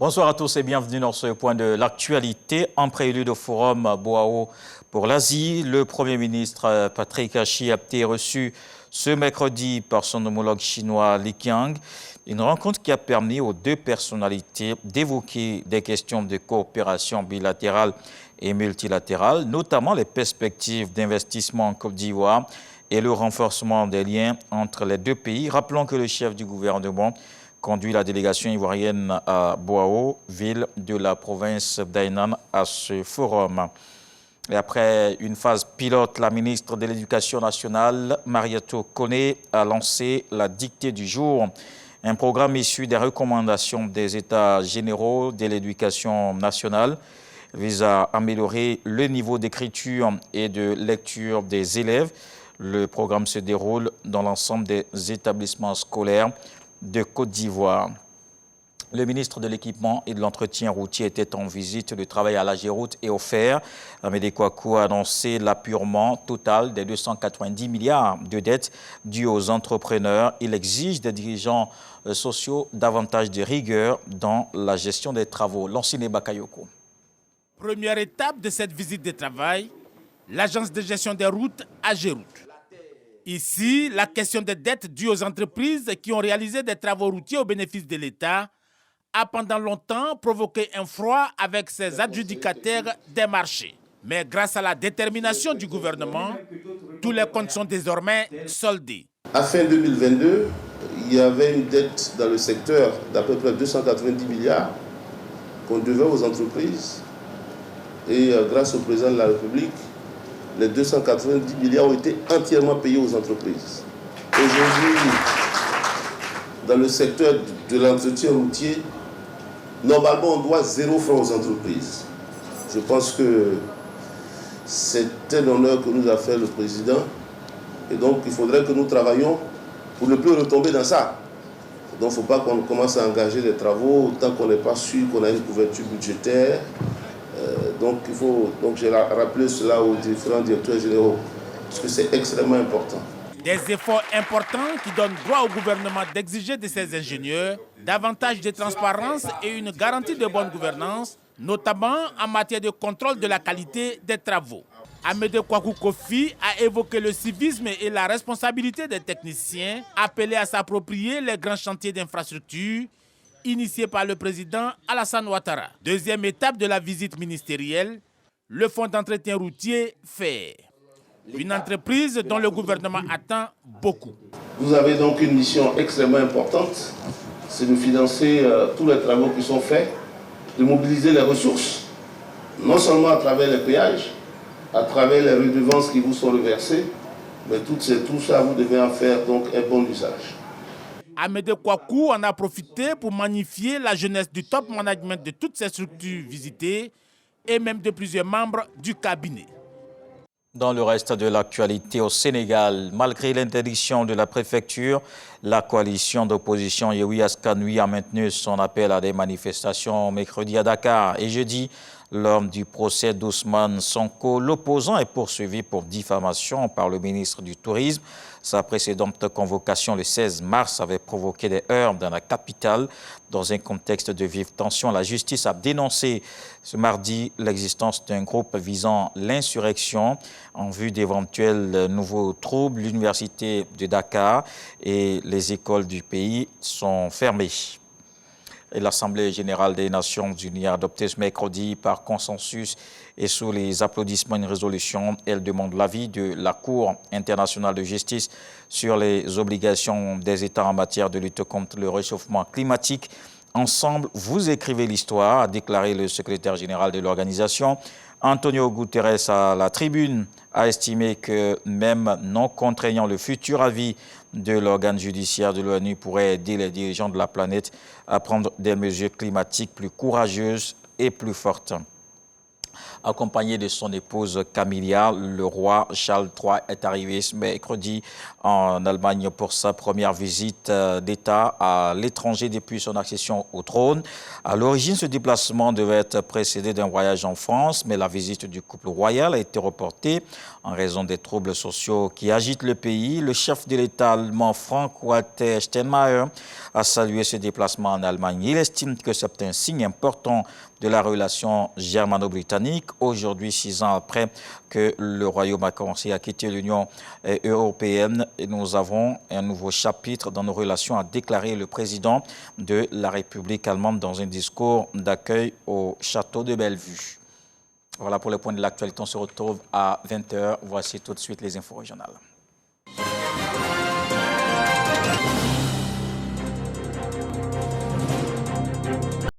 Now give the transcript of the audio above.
Bonsoir à tous et bienvenue dans ce point de l'actualité. En prélude au forum Boao pour l'Asie, le Premier ministre Patrick Achi a été reçu ce mercredi par son homologue chinois Li Qiang. Une rencontre qui a permis aux deux personnalités d'évoquer des questions de coopération bilatérale et multilatérale, notamment les perspectives d'investissement en Côte d'Ivoire et le renforcement des liens entre les deux pays. Rappelons que le chef du gouvernement conduit la délégation ivoirienne à Boao, ville de la province d'Hainan, à ce forum. Et après une phase pilote, la ministre de l'Éducation nationale, Mariétou Koné, a lancé la dictée du jour, un programme issu des recommandations des États généraux de l'éducation nationale, vise à améliorer le niveau d'écriture et de lecture des élèves. Le programme se déroule dans l'ensemble des établissements scolaires de Côte d'Ivoire. Le ministre de l'Équipement et de l'Entretien routier était en visite. Le travail à la Géroute est offert. Amédée Kouakou a annoncé l'apurement total des 290 milliards de dettes dues aux entrepreneurs. Il exige des dirigeants sociaux davantage de rigueur dans la gestion des travaux. Lancine Bakayoko. Première étape de cette visite de travail, l'agence de gestion des routes à Géroute. Ici, la question des dettes dues aux entreprises qui ont réalisé des travaux routiers au bénéfice de l'État a pendant longtemps provoqué un froid avec ses adjudicataires des marchés. Mais grâce à la détermination du gouvernement, tous les comptes sont désormais soldés. À fin 2022, il y avait une dette dans le secteur d'à peu près 290 milliards qu'on devait aux entreprises. Et grâce au président de la République, les 290 milliards ont été entièrement payés aux entreprises. Aujourd'hui, dans le secteur de l'entretien routier, normalement, on doit 0 francs aux entreprises. Je pense que c'est un honneur que nous a fait le président. Et donc, il faudrait que nous travaillions pour ne plus retomber dans ça. Donc, il ne faut pas qu'on commence à engager des travaux tant qu'on n'est pas sûr qu'on a une couverture budgétaire. Donc j'ai rappelé cela aux différents directeurs généraux, parce que c'est extrêmement important. Des efforts importants qui donnent droit au gouvernement d'exiger de ses ingénieurs davantage de transparence et une garantie de bonne gouvernance, notamment en matière de contrôle de la qualité des travaux. Amédée Kouakou Kofi a évoqué le civisme et la responsabilité des techniciens, appelés à s'approprier les grands chantiers d'infrastructure initié par le président Alassane Ouattara. Deuxième étape de la visite ministérielle, le fonds d'entretien routier FAIR. Une entreprise dont le gouvernement attend beaucoup. Vous avez donc une mission extrêmement importante, c'est de financer tous les travaux qui sont faits, de mobiliser les ressources, non seulement à travers les péages, à travers les redevances qui vous sont reversées, mais tout ça, vous devez en faire donc un bon usage. Amédée Kouakou en a profité pour magnifier la jeunesse du top management de toutes ces structures visitées et même de plusieurs membres du cabinet. Dans le reste de l'actualité au Sénégal, malgré l'interdiction de la préfecture, la coalition d'opposition Yewwi Askan Wi a maintenu son appel à des manifestations mercredi à Dakar et jeudi. Lors du procès d'Ousmane Sonko, l'opposant est poursuivi pour diffamation par le ministre du Tourisme. Sa précédente convocation le 16 mars avait provoqué des heurts dans la capitale. Dans un contexte de vive tension, la justice a dénoncé ce mardi l'existence d'un groupe visant l'insurrection en vue d'éventuels nouveaux troubles. L'université de Dakar et les écoles du pays sont fermées. Et l'Assemblée générale des Nations unies a adopté ce mercredi par consensus et sous les applaudissements une résolution. Elle demande l'avis de la Cour internationale de justice sur les obligations des États en matière de lutte contre le réchauffement climatique. Ensemble, vous écrivez l'histoire, a déclaré le secrétaire général de l'organisation. Antonio Guterres à la tribune a estimé que même non contraignant, le futur avis de l'organe judiciaire de l'ONU pourrait aider les dirigeants de la planète à prendre des mesures climatiques plus courageuses et plus fortes. accompagné de son épouse Camilla. Le roi Charles III est arrivé ce mercredi en Allemagne pour sa première visite d'État à l'étranger depuis son accession au trône. À l'origine, ce déplacement devait être précédé d'un voyage en France, mais la visite du couple royal a été reportée en raison des troubles sociaux qui agitent le pays. Le chef de l'État allemand, Frank-Walter Steinmeier, a salué ce déplacement en Allemagne. Il estime que c'est un signe important de la relation germano-britannique. Aujourd'hui, 6 ans après que le Royaume a commencé à quitter l'Union européenne, nous avons un nouveau chapitre dans nos relations, a déclaré le président de la République allemande dans un discours d'accueil au château de Bellevue. Voilà pour le point de l'actualité. On se retrouve à 20h. Voici tout de suite les infos régionales.